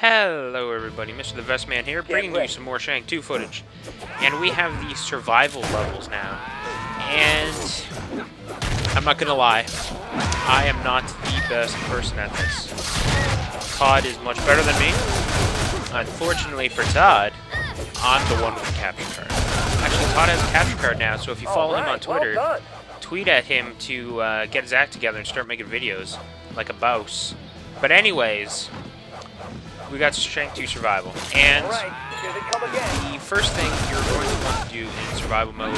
Hello everybody, Mr. the Vest Man here, bringing you some more Shank 2 footage. And we have the survival levels now. And I'm not gonna lie, I am not the best person at this. Todd is much better than me. Unfortunately for Todd, I'm the one with the capture card. Actually, Todd has a capture card now, so if you follow him on Twitter, tweet at him to get his act together and start making videos like a boss. But anyways, we got Shank 2 survival, and the first thing you're going to want to do in survival mode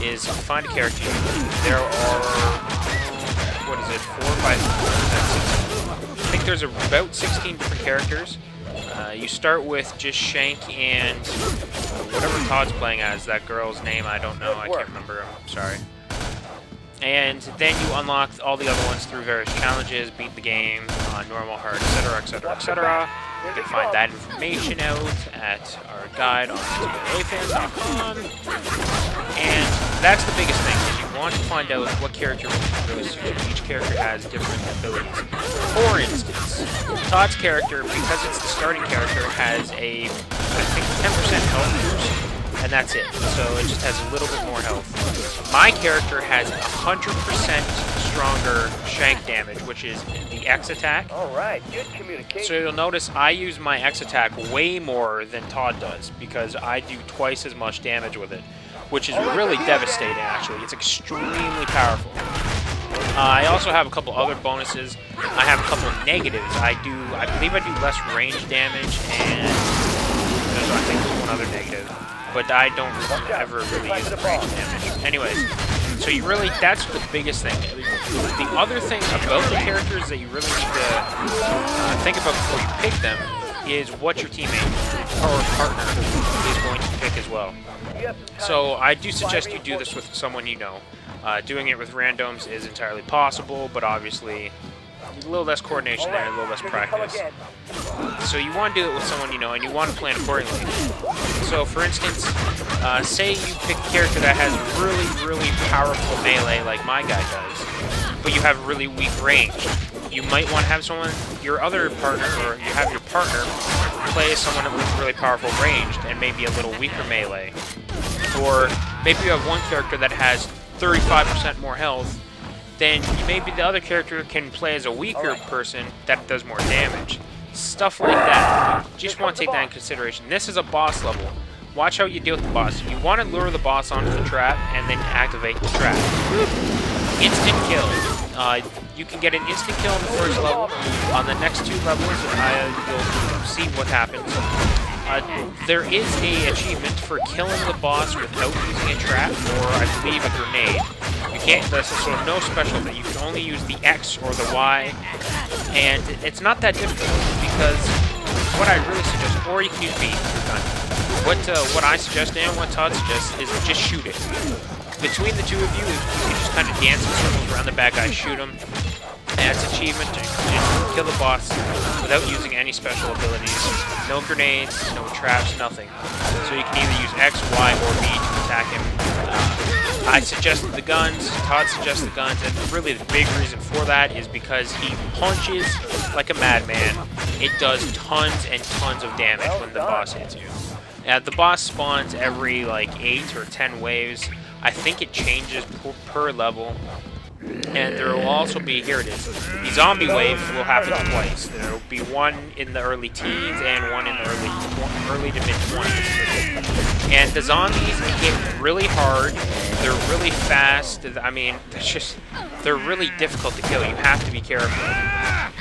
is find a character. There are, what is it, 4 or 5, I think there's about 16 different characters. You start with just Shank and whatever Todd's playing as, that girl's name, I don't know, I can't remember, I'm sorry. And then you unlock all the other ones through various challenges, beat the game, normal, hard, etc., etc., etc. You can find that information out at our guide on XBLA.com. And that's the biggest thing, is you want to find out what character really suits you. Each character has different abilities. For instance, Todd's character, because it's the starting character, has a, I think, 10% health boost. And that's it. So it just has a little bit more health. My character has 100% stronger Shank damage, which is the X attack. Alright, good communication. So you'll notice I use my X attack way more than Todd does, because I do twice as much damage with it, which is really devastating actually. It's extremely powerful. I also have a couple other bonuses. I have a couple of negatives. I believe I do less range damage, and I think there's one other negative. But I don't ever really use the range damage. Anyways, so you really, that's the biggest thing. The other thing about the characters that you really need to think about before you pick them is what your teammate or partner is going to pick as well. So I do suggest you do this with someone you know. Doing it with randoms is entirely possible, but obviously a little less coordination there, a little less practice. So you want to do it with someone you know, and you want to plan accordingly. So for instance, say you pick a character that has really powerful melee like my guy does, but you have really weak range. You might want to have someone, your other partner, or you have your partner, play as someone with really powerful range and maybe a little weaker melee. Or maybe you have one character that has 35% more health, then maybe the other character can play as a weaker person that does more damage. Stuff like that. You just want to take that in consideration. This is a boss level. Watch how you deal with the boss. You want to lure the boss onto the trap and then activate the trap. Instant kill. You can get an instant kill on the first level. On the next 2 levels, you'll see what happens. There is an achievement for killing the boss without using a trap, or I believe a grenade. You can't, so no special thing. You can only use the X or the Y, and it's not that difficult, because what I really suggest, or you can use B, what I suggest and what Todd suggests is just shoot it. Between the two of you, you can just kind of dance in circles around the bad guy, shoot him. And it's achievement to just kill the boss without using any special abilities. No grenades, no traps, nothing. So you can either use X, Y, or B to attack him. I suggested the guns, Todd suggested the guns, and really the big reason for that is because he punches like a madman. It does tons and tons of damage when the boss hits you. The boss spawns every like 8 or 10 waves. I think it changes per level. And there will also be, here it is, the zombie waves will happen twice. There will be one in the early teens and one in the early to mid-20s. And the zombies hit really hard, they're really fast, I mean, they're really difficult to kill, you have to be careful.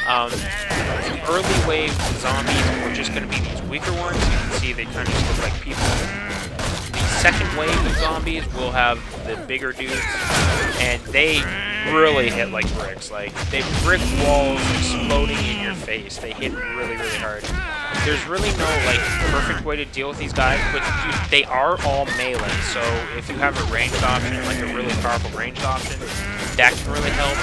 The early wave zombies are just going to be these weaker ones, you can see they kind of just look like people. The second wave of zombies will have the bigger dudes, and they really hit like bricks. Like, they brick walls exploding in your face. They hit really hard. There's really no, like, perfect way to deal with these guys, but they are all melee, so if you have a ranged option, like a really powerful ranged option, that can really help.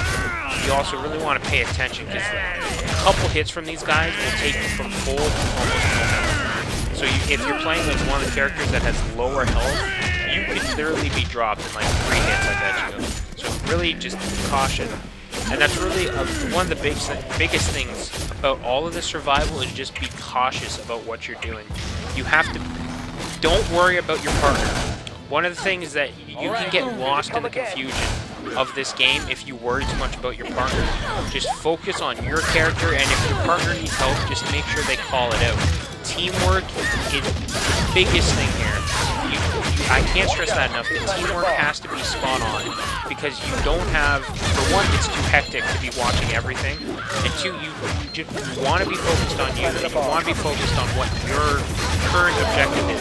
You also really want to pay attention, because a couple hits from these guys will take you from full to almost no health. So if you're playing with one of the characters that has lower health, you could literally be dropped in like 3 hits, I bet you. So really just caution. And that's really one of the biggest things about all of this survival is just be cautious about what you're doing. You have to, don't worry about your partner. One of the things that you can get lost in the confusion of this game if you worry too much about your partner. Just focus on your character, and if your partner needs help, just make sure they call it out. Teamwork is the biggest thing here. I can't stress that enough. The teamwork has to be spot on, because you don't have, for one, it's too hectic to be watching everything, and two, you just want to be focused on you. You want to be focused on what your current objective is.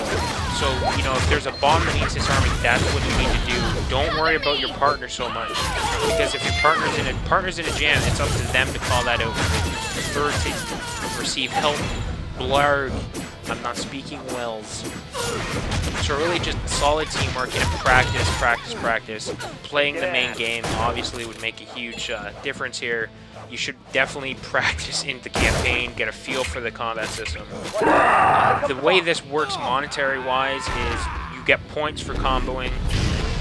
So, you know, if there's a bomb that needs disarming, that's what you need to do. Don't worry about your partner so much, because if your partner's in a jam, it's up to them to call that out. They prefer to receive help. Blarg. I'm not speaking Wells. So really just solid teamwork and practice. Playing the main game obviously would make a huge difference here. You should definitely practice in the campaign, get a feel for the combat system. The way this works monetary-wise is you get points for comboing,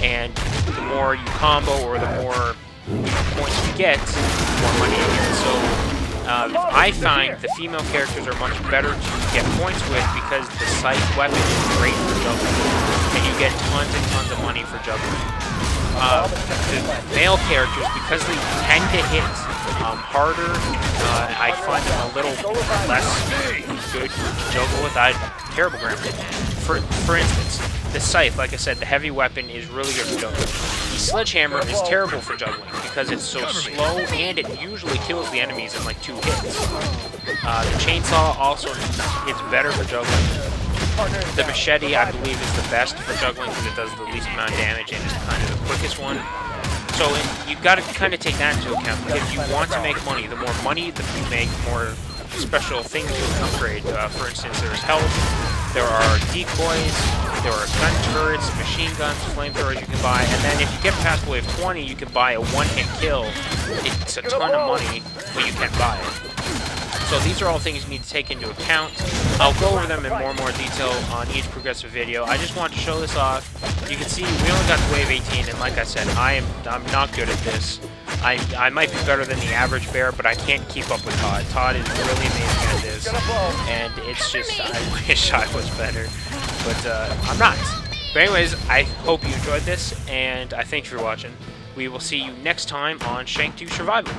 and the more you combo or the more points you get, the more money you get. So I find the female characters are much better to get points with because the scythe weapon is great for juggling, and you get tons and tons of money for juggling. The male characters, because they tend to hit harder, I find them a little less good to juggle with. Terrible grammar. For instance, the scythe, like I said, the heavy weapon is really good for juggling. The sledgehammer is terrible for juggling because it's so slow and it usually kills the enemies in like 2 hits. The chainsaw also is better for juggling. The machete, I believe, is the best for juggling because it does the least amount of damage and is kind of the quickest one. So you've got to kind of take that into account, because if you want to make money, the more money that you make, the more special things you can upgrade. For instance, there's health, there are decoys, there are gun turrets, machine guns, flamethrowers you can buy, and then if you get past wave 20, you can buy a one-hit kill. It's a ton of money, but you can't buy it. So these are all things you need to take into account. I'll go over them in more and more detail on each progressive video. I just want to show this off. You can see we only got to wave 18, and like I said, I'm not good at this. I might be better than the average bear, but I can't keep up with Todd. Todd is really amazing at this, and it's just, I wish I was better, but I'm not. But anyways, I hope you enjoyed this, and I thank you for watching. We will see you next time on Shank 2 Survival.